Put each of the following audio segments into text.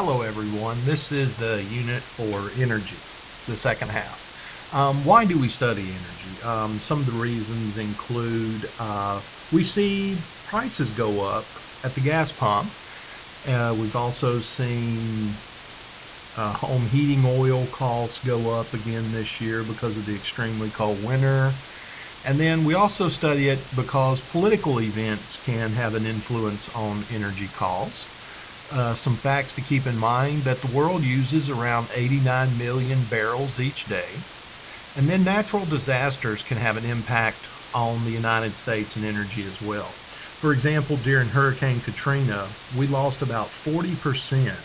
Hello everyone, this is the unit for energy, the second half. Why do we study energy? Some of the reasons include we see prices go up at the gas pump. We've also seen home heating oil costs go up again this year because of the extremely cold winter. And then we also study it because political events can have an influence on energy costs. Some facts to keep in mind: that the world uses around 89 million barrels each day. And then natural disasters can have an impact on the United States and energy as well. For example, during Hurricane Katrina, we lost about 40%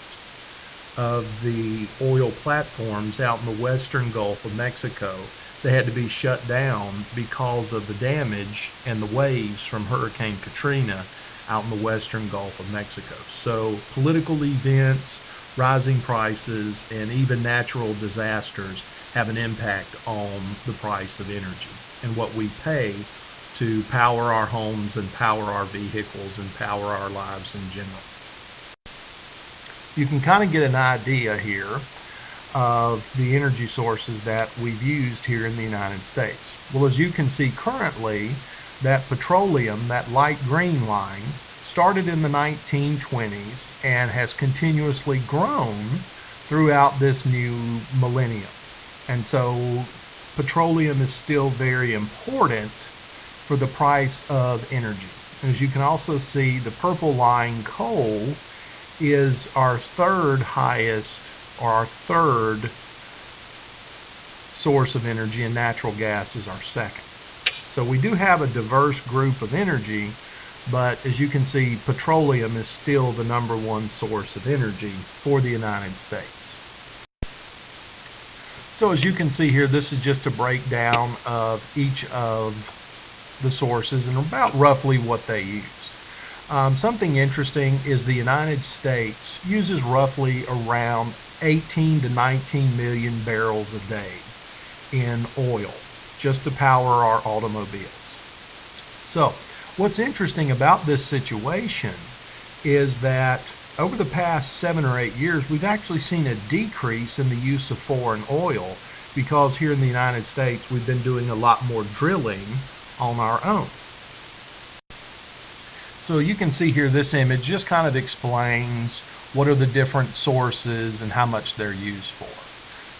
of the oil platforms out in the western Gulf of Mexico. They had to be shut down because of the damage and the waves from Hurricane Katrina out in the western Gulf of Mexico. So political events, rising prices, and even natural disasters have an impact on the price of energy and what we pay to power our homes and power our vehicles and power our lives in general. You can kind of get an idea here of the energy sources that we've used here in the United States. Well, as you can see currently, that petroleum, that light green line, started in the 1920s and has continuously grown throughout this new millennium. And so petroleum is still very important for the price of energy. As you can also see, the purple line, coal, is our third highest, or our third source of energy, and natural gas is our second. So we do have a diverse group of energy, but as you can see, petroleum is still the number one source of energy for the United States. So as you can see here, this is just a breakdown of each of the sources and about roughly what they use. Something interesting is the United States uses roughly around 18 to 19 million barrels a day in oil just to power our automobiles. So what's interesting about this situation is that over the past 7 or 8 years, we've actually seen a decrease in the use of foreign oil because here in the United States we've been doing a lot more drilling on our own. So you can see here, this image just kind of explains what are the different sources and how much they're used for.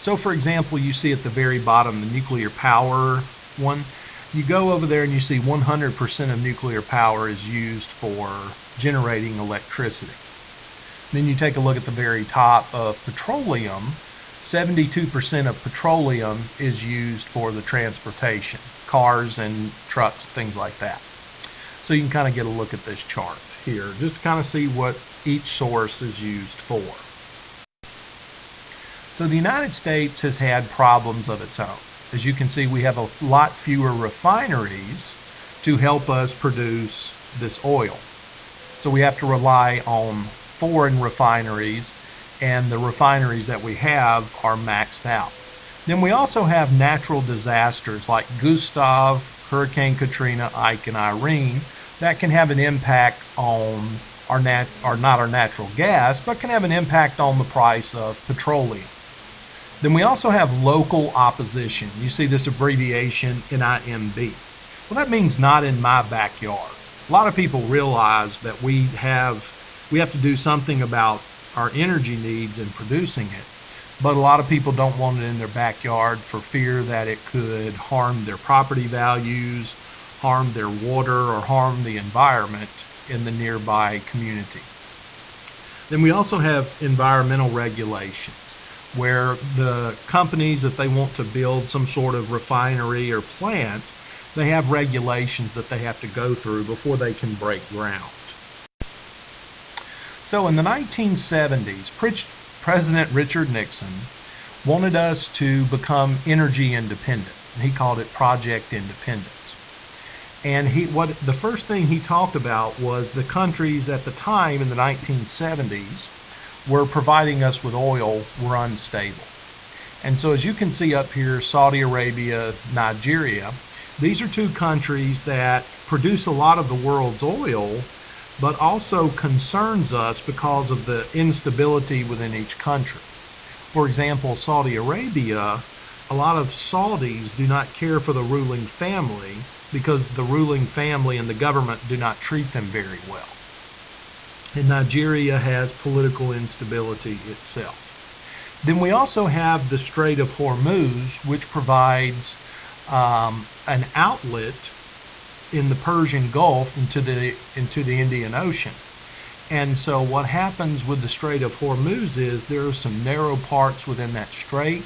So for example, you see at the very bottom the nuclear power one. You go over there and you see 100% of nuclear power is used for generating electricity. Then you take a look at the very top of petroleum. 72% of petroleum is used for the transportation, cars and trucks, things like that. So you can kind of get a look at this chart here, just to kind of see what each source is used for. So the United States has had problems of its own. As you can see, we have a lot fewer refineries to help us produce this oil. So we have to rely on foreign refineries, and the refineries that we have are maxed out. Then we also have natural disasters like Gustav, Hurricane Katrina, Ike, and Irene that can have an impact on not our natural gas, but can have an impact on the price of petroleum. Then we also have local opposition. You see this abbreviation, NIMB. Well, that means not in my backyard. A lot of people realize that we have to do something about our energy needs in producing it, but a lot of people don't want it in their backyard for fear that it could harm their property values, harm their water, or harm the environment in the nearby community. Then we also have environmental regulations, where the companies, if they want to build some sort of refinery or plant, they have regulations that they have to go through before they can break ground. So in the 1970s, President Richard Nixon wanted us to become energy independent. He called it Project Independence. And the first thing he talked about was the countries at the time in the 1970s were providing us with oil were unstable. And so as you can see up here, Saudi Arabia, Nigeria, these are two countries that produce a lot of the world's oil, but also concerns us because of the instability within each country. For example, Saudi Arabia, a lot of Saudis do not care for the ruling family because the ruling family and the government do not treat them very well. And Nigeria has political instability itself. Then we also have the Strait of Hormuz, which provides an outlet in the Persian Gulf into the Indian Ocean. And so what happens with the Strait of Hormuz is there are some narrow parts within that strait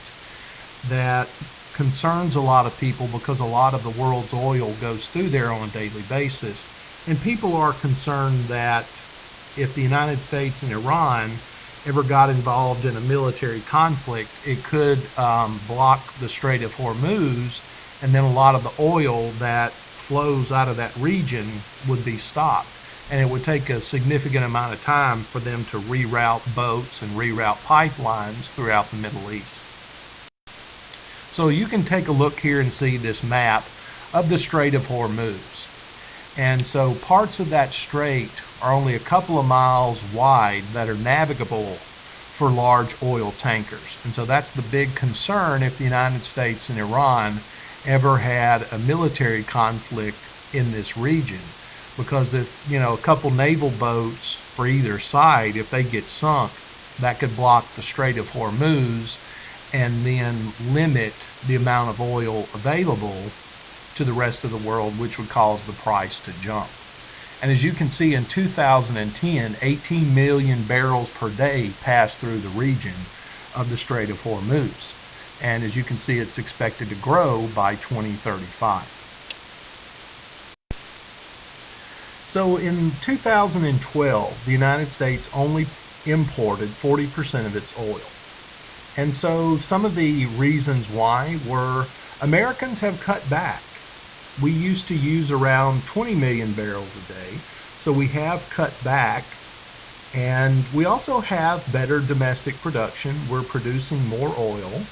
that concerns a lot of people because a lot of the world's oil goes through there on a daily basis. And people are concerned that if the United States and Iran ever got involved in a military conflict, it could block the Strait of Hormuz, and then a lot of the oil that flows out of that region would be stopped. And it would take a significant amount of time for them to reroute boats and reroute pipelines throughout the Middle East. So you can take a look here and see this map of the Strait of Hormuz. And so parts of that strait are only a couple of miles wide that are navigable for large oil tankers. And so that's the big concern if the United States and Iran ever had a military conflict in this region. Because if, a couple naval boats for either side, if they get sunk, that could block the Strait of Hormuz and then limit the amount of oil available to the rest of the world, which would cause the price to jump. And as you can see, in 2010, 18 million barrels per day passed through the region of the Strait of Hormuz. And as you can see, it's expected to grow by 2035. So in 2012, the United States only imported 40% of its oil. And so some of the reasons why were Americans have cut back. We used to use around 20 million barrels a day, so we have cut back. And we also have better domestic production. We're producing more oil.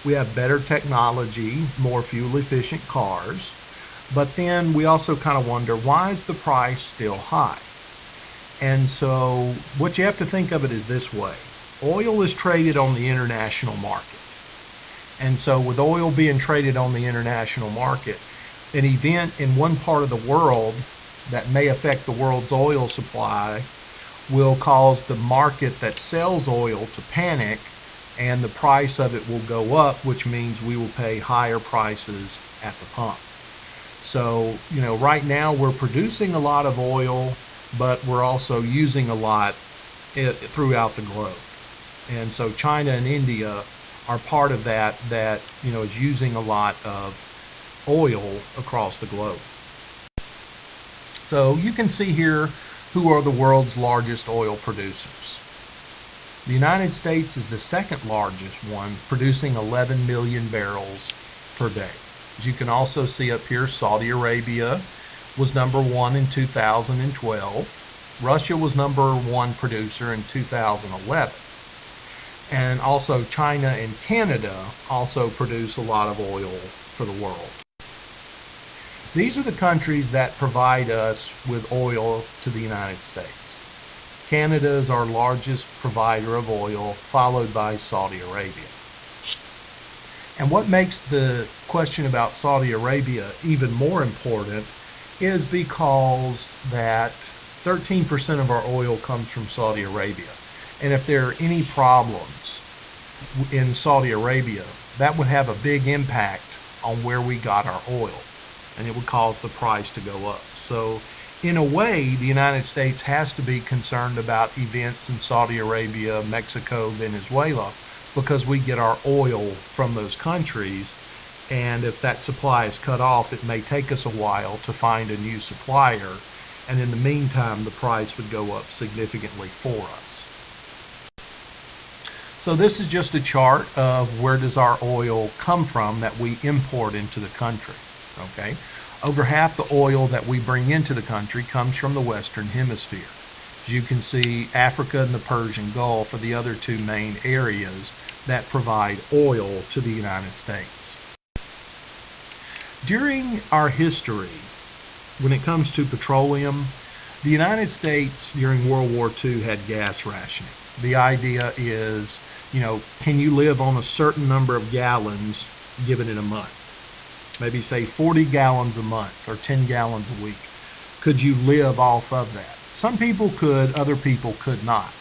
We have better technology, more fuel-efficient cars. But then we also kind of wonder, why is the price still high? And so what you have to think of it is this way. Oil is traded on the international market. And so with oil being traded on the international market, an event in one part of the world that may affect the world's oil supply will cause the market that sells oil to panic, and the price of it will go up, which means we will pay higher prices at the pump. So, right now we're producing a lot of oil, but we're also using a lot throughout the globe. And so China and India are part of that is using a lot of oil across the globe. So you can see here who are the world's largest oil producers. The United States is the second largest one, producing 11 million barrels per day. As you can also see up here, Saudi Arabia was number one in 2012. Russia was number one producer in 2011. And also China and Canada also produce a lot of oil for the world. These are the countries that provide us with oil to the United States. Canada is our largest provider of oil, followed by Saudi Arabia. And what makes the question about Saudi Arabia even more important is because that 13% of our oil comes from Saudi Arabia. And if there are any problems in Saudi Arabia, that would have a big impact on where we got our oil, and it would cause the price to go up. So in a way, the United States has to be concerned about events in Saudi Arabia, Mexico, Venezuela, because we get our oil from those countries, and if that supply is cut off, it may take us a while to find a new supplier, and in the meantime, the price would go up significantly for us. So this is just a chart of where does our oil come from that we import into the country. Okay, over half the oil that we bring into the country comes from the Western Hemisphere. As you can see, Africa and the Persian Gulf are the other two main areas that provide oil to the United States. During our history, when it comes to petroleum, The United States during World War II had gas rationing. The idea is, can you live on a certain number of gallons given in a month? Maybe say 40 gallons a month or 10 gallons a week. Could you live off of that? Some people could, other people could not.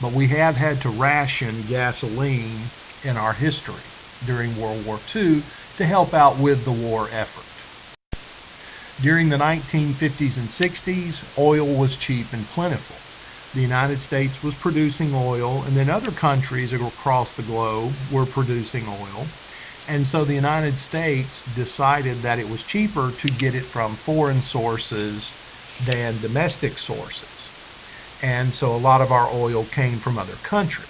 But we have had to ration gasoline in our history during World War II to help out with the war effort. During the 1950s and 60s, oil was cheap and plentiful. The United States was producing oil, and then other countries across the globe were producing oil. And so the United States decided that it was cheaper to get it from foreign sources than domestic sources. And so a lot of our oil came from other countries.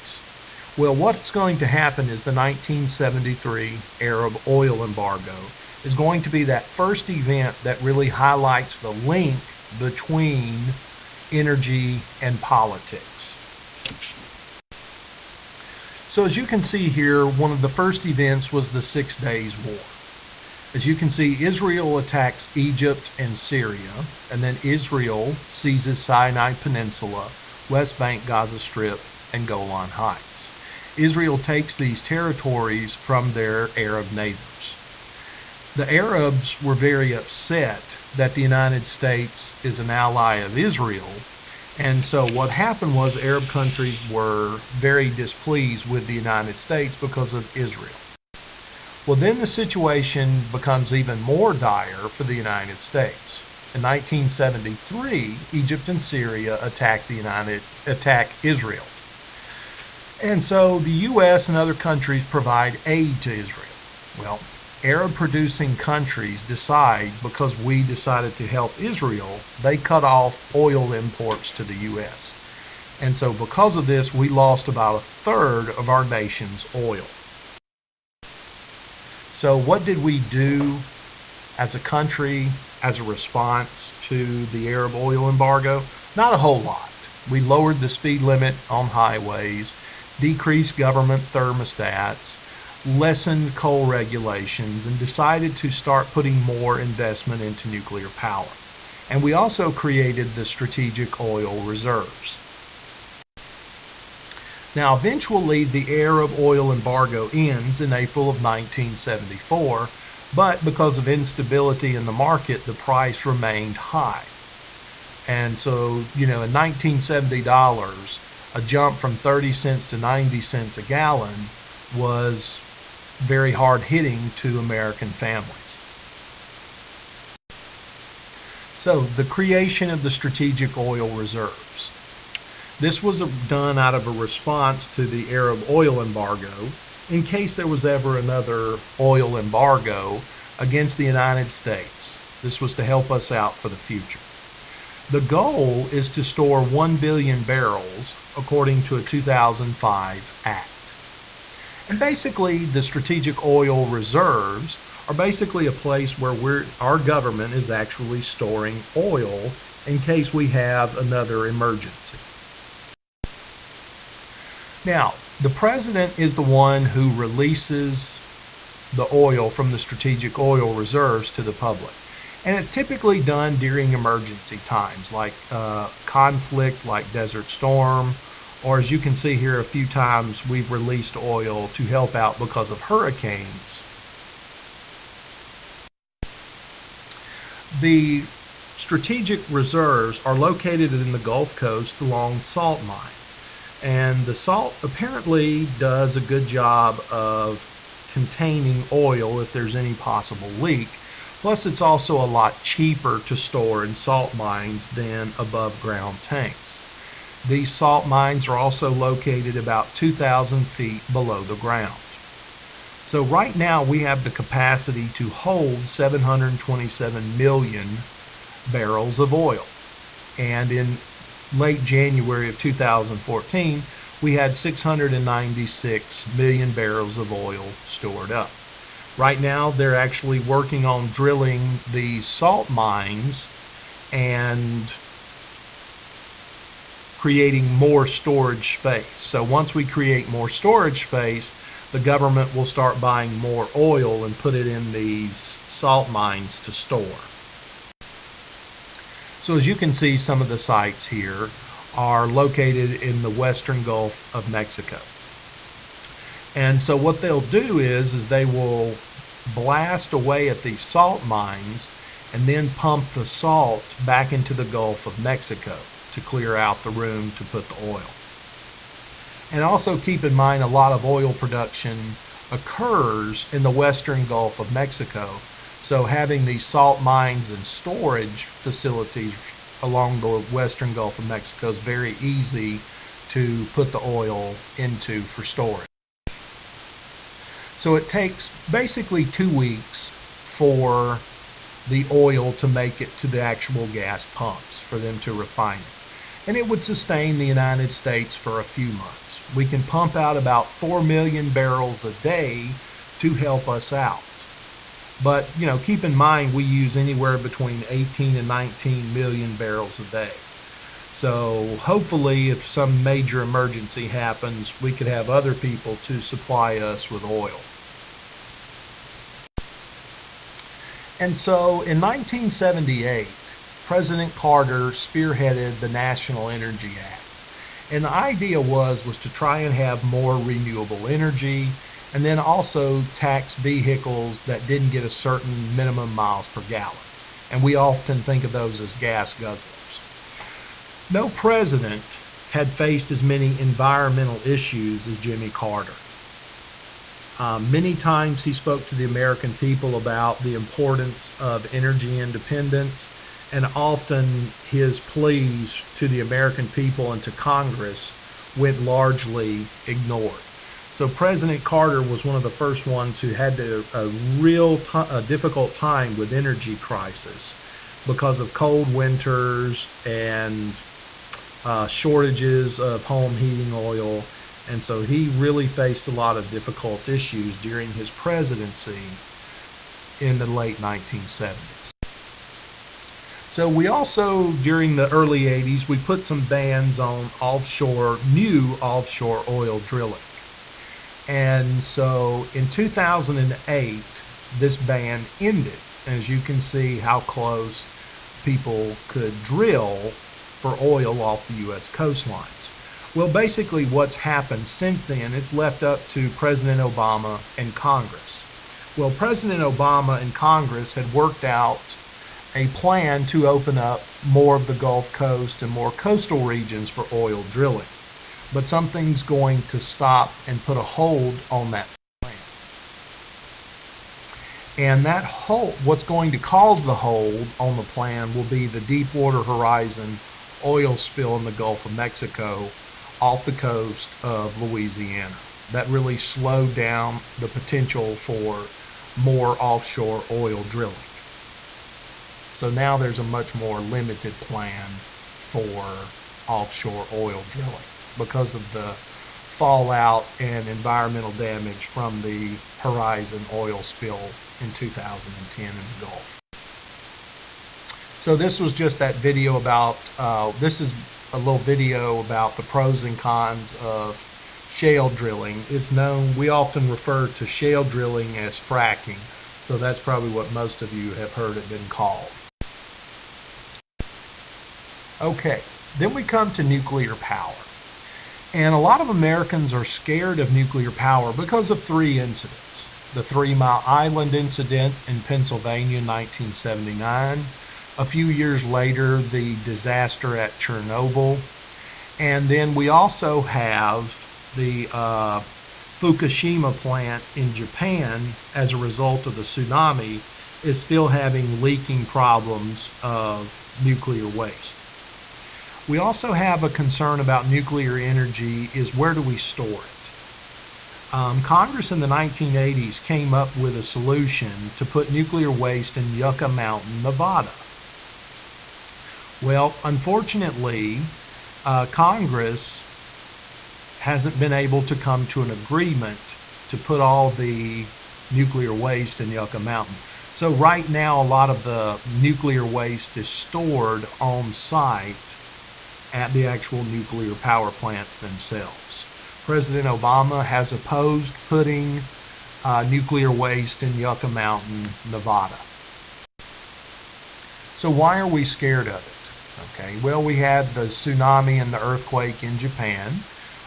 Well, what's going to happen is the 1973 Arab oil embargo is going to be that first event that really highlights the link between energy and politics. So as you can see here, one of the first events was the 6 Days War. As you can see, Israel attacks Egypt and Syria, and then Israel seizes Sinai Peninsula, West Bank, Gaza Strip, and Golan Heights. Israel takes these territories from their Arab neighbors. The Arabs were very upset that the United States is an ally of Israel, and so what happened was Arab countries were very displeased with the United States because of Israel. Well, then the situation becomes even more dire for the United States. In 1973, Egypt and Syria attack Israel. And so the U.S. and other countries provide aid to Israel. Well, Arab-producing countries decide, because we decided to help Israel, they cut off oil imports to the U.S. And so because of this, we lost about a third of our nation's oil. So what did we do as a country as a response to the Arab oil embargo? Not a whole lot. We lowered the speed limit on highways, decreased government thermostats, lessened coal regulations, and decided to start putting more investment into nuclear power. And we also created the strategic oil reserves. Now, eventually, the Arab oil embargo ends in April of 1974, but because of instability in the market, the price remained high. And so, in $1970, a jump from 30 cents to 90 cents a gallon was very hard hitting to American families. So, the creation of the strategic oil reserves. This was done out of a response to the Arab oil embargo in case there was ever another oil embargo against the United States. This was to help us out for the future. The goal is to store 1 billion barrels according to a 2005 act. And basically, the strategic oil reserves are basically a place where our government is actually storing oil in case we have another emergency. Now, the president is the one who releases the oil from the strategic oil reserves to the public. And it's typically done during emergency times, like conflict, like Desert Storm, or as you can see here, a few times we've released oil to help out because of hurricanes. The strategic reserves are located in the Gulf Coast along salt mines. And the salt apparently does a good job of containing oil if there's any possible leak. Plus, it's also a lot cheaper to store in salt mines than above ground tanks. These salt mines are also located about 2,000 feet below the ground. So right now we have the capacity to hold 727 million barrels of oil. And in late January of 2014, we had 696 million barrels of oil stored up. Right now, they're actually working on drilling the salt mines and creating more storage space. So once we create more storage space, the government will start buying more oil and put it in these salt mines to store. So as you can see, some of the sites here are located in the western Gulf of Mexico. And so what they'll do is they will blast away at these salt mines and then pump the salt back into the Gulf of Mexico to clear out the room to put the oil. And also keep in mind, a lot of oil production occurs in the western Gulf of Mexico. So having these salt mines and storage facilities along the western Gulf of Mexico is very easy to put the oil into for storage. So it takes basically 2 weeks for the oil to make it to the actual gas pumps, for them to refine it. And it would sustain the United States for a few months. We can pump out about 4 million barrels a day to help us out. But, keep in mind, we use anywhere between 18 and 19 million barrels a day. So hopefully, if some major emergency happens, we could have other people to supply us with oil. And so in 1978, President Carter spearheaded the National Energy Act. And the idea was to try and have more renewable energy, and then also tax vehicles that didn't get a certain minimum miles per gallon. And we often think of those as gas guzzlers. No president had faced as many environmental issues as Jimmy Carter. Many times he spoke to the American people about the importance of energy independence, and often his pleas to the American people and to Congress went largely ignored. So President Carter was one of the first ones who had a difficult time with energy crisis because of cold winters and shortages of home heating oil. And so he really faced a lot of difficult issues during his presidency in the late 1970s. So we also, during the early 80s, we put some bans on new offshore oil drilling. And so in 2008, this ban ended. As you can see how close people could drill for oil off the U.S. coastlines. Well, basically what's happened since then, it's left up to President Obama and Congress. Well, President Obama and Congress had worked out a plan to open up more of the Gulf Coast and more coastal regions for oil drilling. But something's going to stop and put a hold on that plan. And that hold, what's going to cause the hold on the plan will be the Deepwater Horizon oil spill in the Gulf of Mexico off the coast of Louisiana. That really slowed down the potential for more offshore oil drilling. So now there's a much more limited plan for offshore oil drilling because of the fallout and environmental damage from the Horizon oil spill in 2010 in the Gulf. So this was just that video about, this is a little video about the pros and cons of shale drilling. It's known, we often refer to shale drilling as fracking, so that's probably what most of you have heard it been called. Okay, then we come to nuclear power. And a lot of Americans are scared of nuclear power because of 3 incidents. The 3 Mile Island incident in Pennsylvania in 1979. A few years later, the disaster at Chernobyl. And then we also have the Fukushima plant in Japan, as a result of the tsunami, is still having leaking problems of nuclear waste. We also have a concern about nuclear energy is where do we store it? Congress in the 1980s came up with a solution to put nuclear waste in Yucca Mountain, Nevada. Well, unfortunately, Congress hasn't been able to come to an agreement to put all the nuclear waste in Yucca Mountain. So right now, a lot of the nuclear waste is stored on site at the actual nuclear power plants themselves. President Obama has opposed putting nuclear waste in Yucca Mountain, Nevada. So why are we scared of it? Okay, well, we had the tsunami and the earthquake in Japan.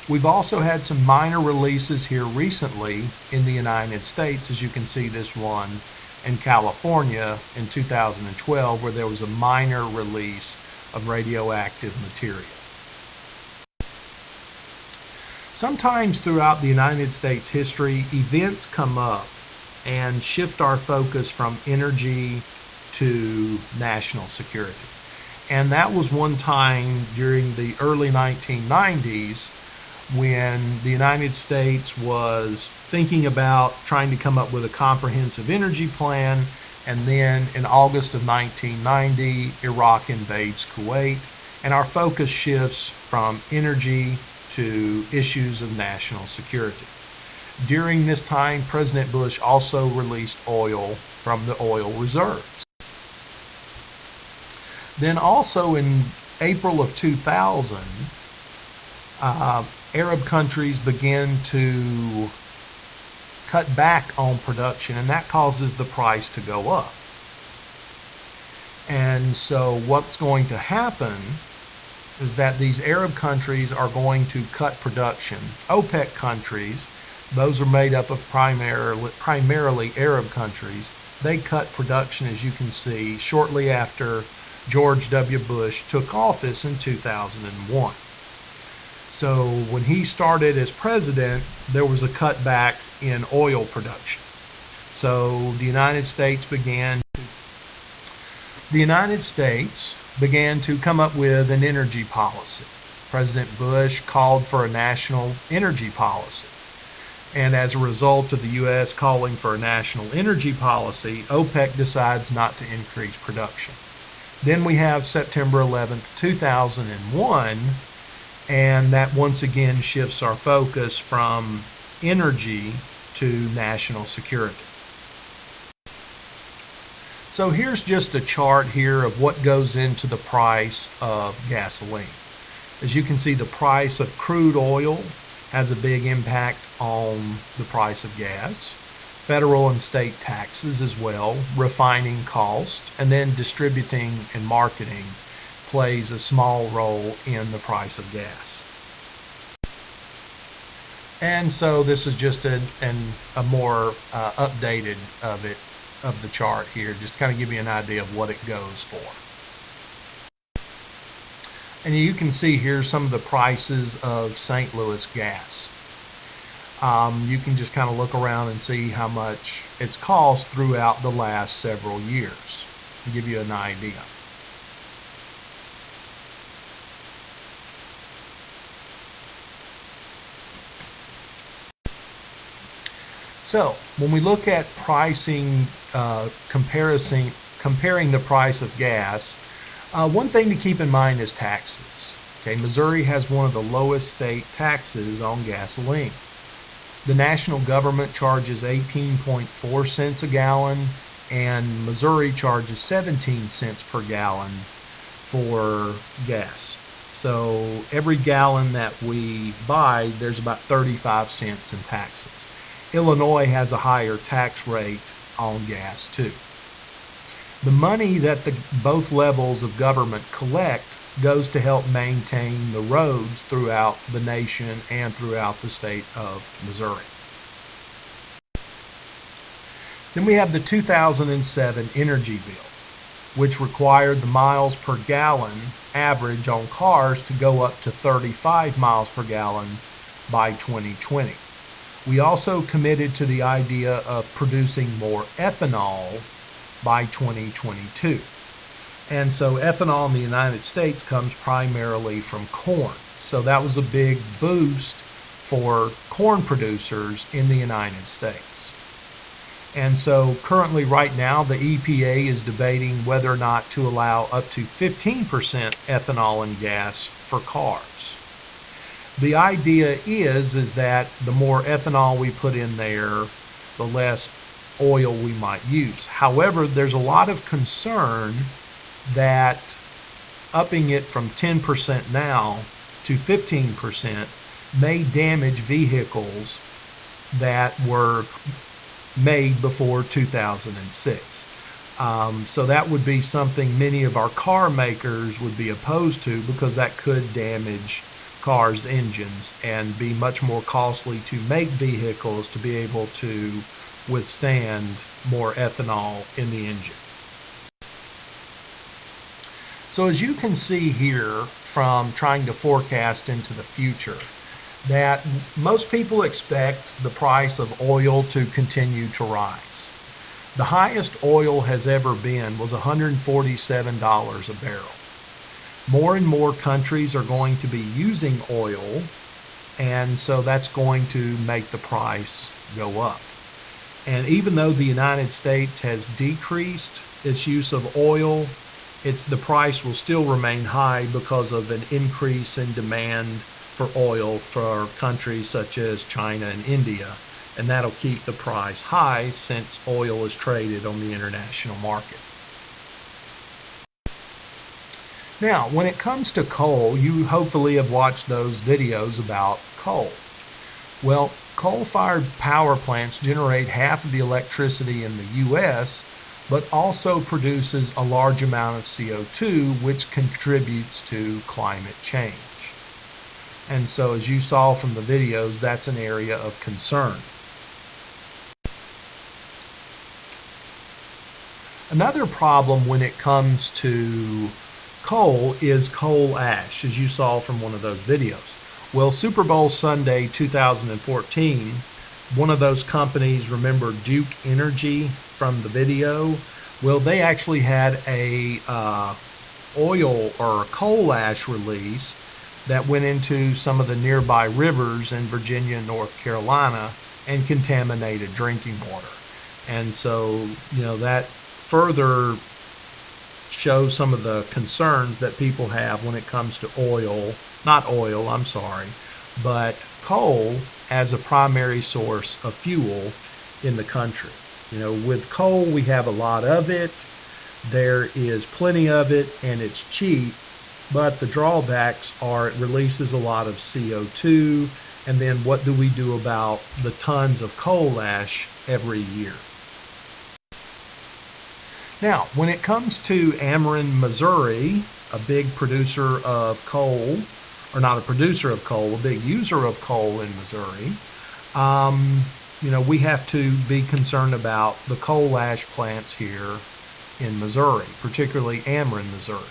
We've also had some minor releases here recently in the United States, as you can see this one in California in 2012, where there was a minor release of radioactive material. Sometimes throughout the United States history, events come up and shift our focus from energy to national security. And that was one time during the early 1990s when the United States was thinking about trying to come up with a comprehensive energy plan, and then in August of 1990, Iraq invades Kuwait, and our focus shifts from energy to issues of national security. During this time, President Bush also released oil from the oil reserves. Then also in April of 2000, Arab countries began to cut back on production, and that causes the price to go up. And so what's going to happen is that these Arab countries are going to cut production. OPEC countries, those are made up of primarily Arab countries, they cut production, as you can see, shortly after George W. Bush took office in 2001. So when he started as president, there was a cutback in oil production. So the United States began to come up with an energy policy. President Bush called for a national energy policy. And as a result of the U.S. calling for a national energy policy, OPEC decides not to increase production. Then we have September 11th, 2001, and that once again shifts our focus from energy to national security. So here's just a chart here of what goes into the price of gasoline. As you can see, the price of crude oil has a big impact on the price of gas. Federal and state taxes as well, refining cost, and then distributing and marketing plays a small role in the price of gas. And so this is just a more updated of the chart here, just kind of give you an idea of what it goes for. And you can see here some of the prices of St. Louis gas. You can just kind of look around and see how much it's cost throughout the last several years to give you an idea. So when we look at pricing, comparing the price of gas, one thing to keep in mind is taxes. Okay, Missouri has one of the lowest state taxes on gasoline. The national government charges 18.4 cents a gallon, and Missouri charges 17 cents per gallon for gas. So every gallon that we buy, there's about 35 cents in taxes. Illinois has a higher tax rate on gas too. The money that both levels of government collect goes to help maintain the roads throughout the nation and throughout the state of Missouri. Then we have the 2007 energy bill, which required the miles per gallon average on cars to go up to 35 miles per gallon by 2020. We also committed to the idea of producing more ethanol by 2022. And so ethanol in the United States comes primarily from corn. So that was a big boost for corn producers in the United States. And so currently right now the EPA is debating whether or not to allow up to 15% ethanol in gas for cars. The idea is that the more ethanol we put in there, the less oil we might use. However, there's a lot of concern that upping it from 10% now to 15% may damage vehicles that were made before 2006. So that would be something many of our car makers would be opposed to, because that could damage cars' engines and be much more costly to make vehicles to be able to withstand more ethanol in the engine. So as you can see here from trying to forecast into the future, that most people expect the price of oil to continue to rise. The highest oil has ever been was $147 a barrel. More and more countries are going to be using oil, and so that's going to make the price go up. And even though the United States has decreased its use of oil, the price will still remain high because of an increase in demand for oil for countries such as China and India, and that'll keep the price high since oil is traded on the international market. Now, when it comes to coal, you hopefully have watched those videos about coal. Well, coal-fired power plants generate half of the electricity in the U.S., but also produces a large amount of CO2, which contributes to climate change. And so, as you saw from the videos, that's an area of concern. Another problem when it comes to coal is coal ash, as you saw from one of those videos. Well, Super Bowl Sunday 2014, one of those companies, remember Duke Energy from the video? Well, they actually had a oil or coal ash release that went into some of the nearby rivers in Virginia and North Carolina and contaminated drinking water. And so, that further shows some of the concerns that people have when it comes to but coal as a primary source of fuel in the country. With coal, we have a lot of it. There is plenty of it, and it's cheap. But the drawbacks are it releases a lot of CO2, and then what do we do about the tons of coal ash every year? Now, when it comes to Ameren, Missouri, a big producer of coal, or not a producer of coal, a big user of coal in Missouri, we have to be concerned about the coal ash plants here in Missouri, particularly Ameren, Missouri.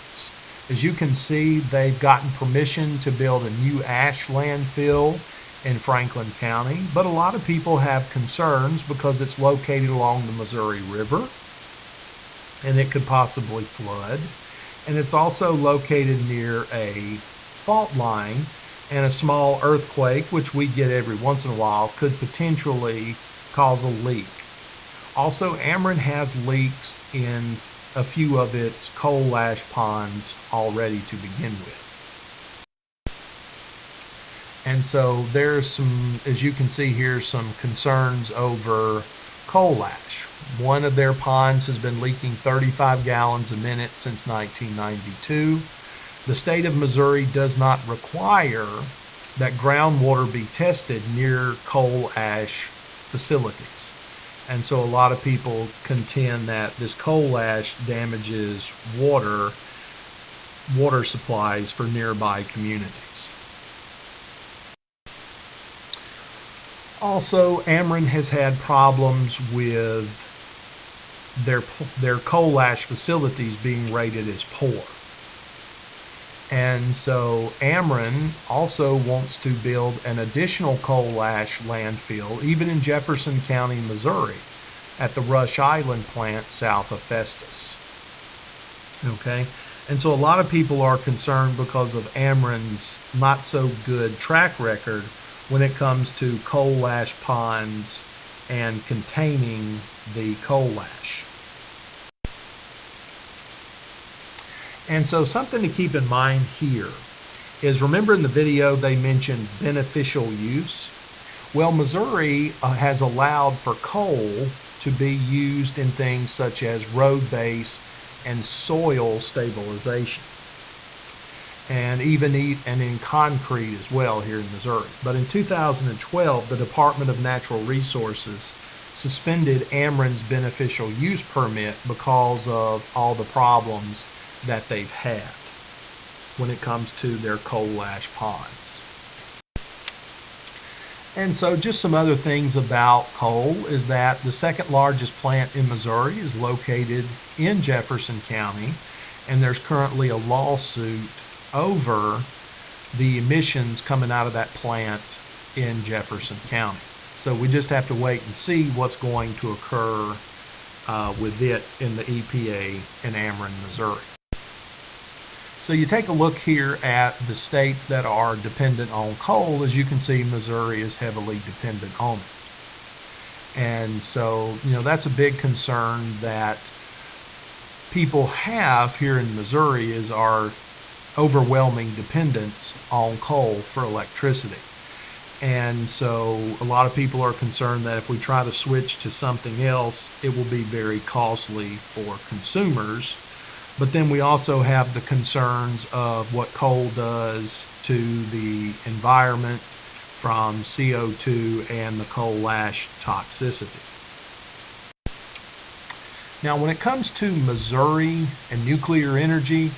As you can see, they've gotten permission to build a new ash landfill in Franklin County, but a lot of people have concerns because it's located along the Missouri River, and it could possibly flood. And it's also located near a fault line, and a small earthquake, which we get every once in a while, could potentially cause a leak. Also, Ameren has leaks in a few of its coal ash ponds already to begin with. And so there's some, as you can see here, some concerns over coal ash. One of their ponds has been leaking 35 gallons a minute since 1992. The state of Missouri does not require that groundwater be tested near coal ash facilities. And so a lot of people contend that this coal ash damages water supplies for nearby communities. Also, Ameren has had problems with their coal ash facilities being rated as poor. And so Ameren also wants to build an additional coal ash landfill, even in Jefferson County, Missouri, at the Rush Island plant south of Festus. Okay? And so a lot of people are concerned because of Ameren's not so good track record when it comes to coal ash ponds and containing the coal ash. And so something to keep in mind here is, remember in the video they mentioned beneficial use? Well, Missouri has allowed for coal to be used in things such as road base and soil stabilization, and even in concrete as well here in Missouri. But in 2012, the Department of Natural Resources suspended Amren's beneficial use permit because of all the problems that they've had when it comes to their coal ash ponds. And so just some other things about coal is that the second largest plant in Missouri is located in Jefferson County, and there's currently a lawsuit over the emissions coming out of that plant in Jefferson County. So we just have to wait and see what's going to occur with it in the EPA in Ameren, Missouri. So you take a look here at the states that are dependent on coal. As you can see, Missouri is heavily dependent on it. And so, that's a big concern that people have here in Missouri, is our overwhelming dependence on coal for electricity. And so a lot of people are concerned that if we try to switch to something else, it will be very costly for consumers. But then we also have the concerns of what coal does to the environment from CO2 and the coal ash toxicity. Now, when it comes to Missouri and nuclear energy,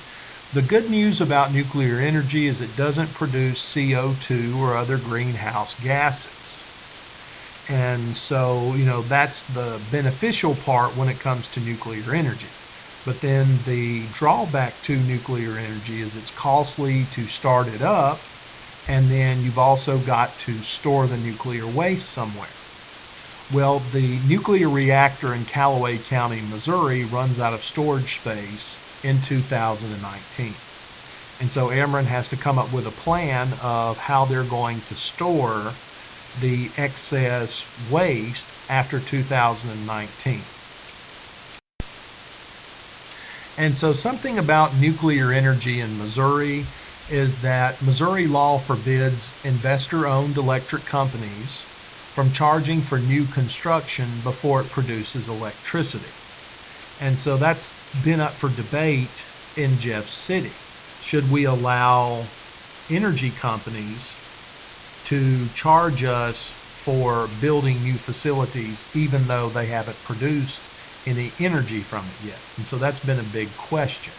the good news about nuclear energy is it doesn't produce CO2 or other greenhouse gases. And so, that's the beneficial part when it comes to nuclear energy. But then the drawback to nuclear energy is it's costly to start it up, and then you've also got to store the nuclear waste somewhere. Well, the nuclear reactor in Callaway County, Missouri runs out of storage space in 2019. And so Ameren has to come up with a plan of how they're going to store the excess waste after 2019. And so something about nuclear energy in Missouri is that Missouri law forbids investor-owned electric companies from charging for new construction before it produces electricity. And so that's been up for debate in Jeff City. Should we allow energy companies to charge us for building new facilities even though they haven't produced any energy from it yet? And so that's been a big question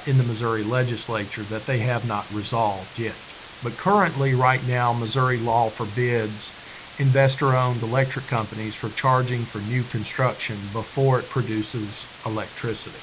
in the Missouri legislature that they have not resolved yet. But currently, right now, Missouri law forbids investor-owned electric companies from charging for new construction before it produces electricity.